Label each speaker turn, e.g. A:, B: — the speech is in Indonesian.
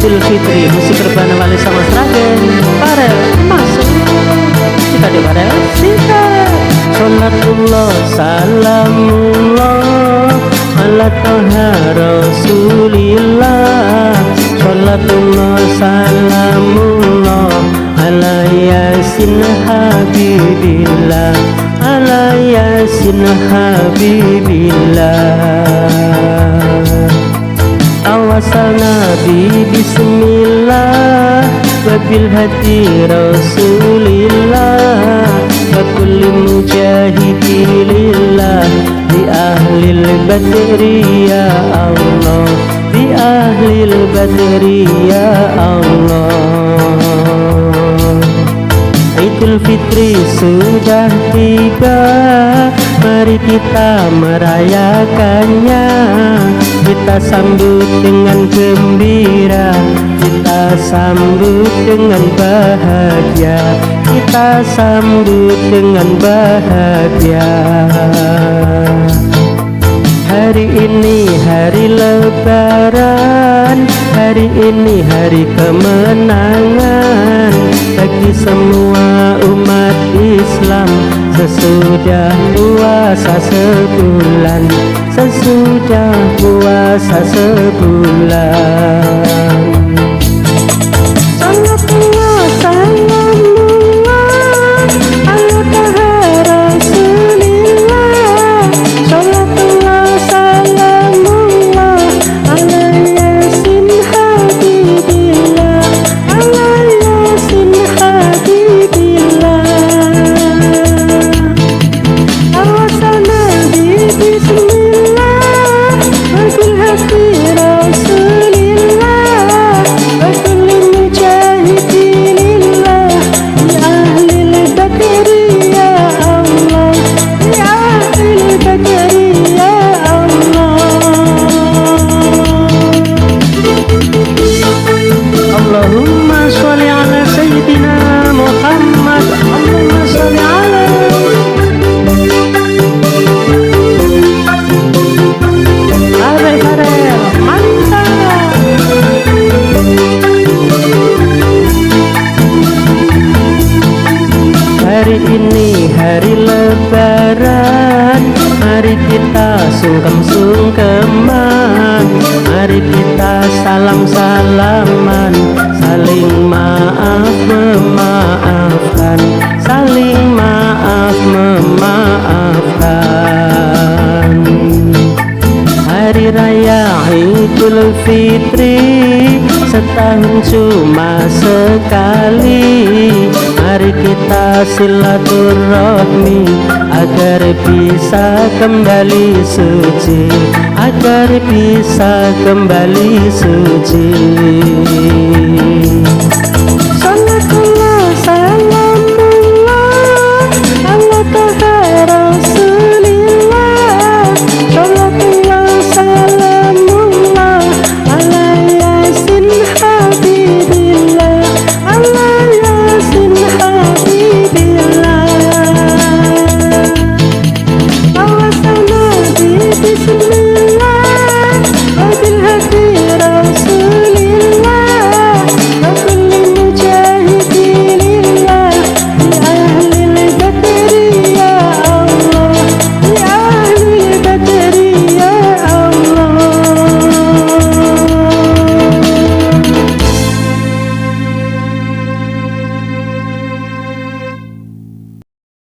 A: Idul Fitri musik berbana wali sama seragen para masuk kita di para sita sholatullah salamullah ala toha rasulillah sholatullah salamullah ala yasin habibillah ala yasin habibillah awasal nabi bismillah wabil hati rasulillah wa kulli mujahidilillah di ahlil badri ya Allah di ahlil badri ya Allah. Idul Fitri sudah tiba, mari kita merayakannya. Kita sambut dengan gembira, kita sambut dengan bahagia, kita sambut dengan bahagia. Hari ini hari lebaran, hari ini hari kemenangan bagi semua umat Islam. Sesudah puasa sebulan, sesudah puasa sebulan. Allahumma sholli ala sayyidina Muhammad. Allahumma sholli ala Are mantap. Hari ini hari lebaran, mari kita sungkem-sungkeman, mari kita salam-salaman, saling maaf memaafkan, saling maaf memaafkan. Hari raya Idul Fitri setahun cuma sekali, mari kita silaturahmi agar bisa kembali suci, agar bisa kembali suci. Salatullah salam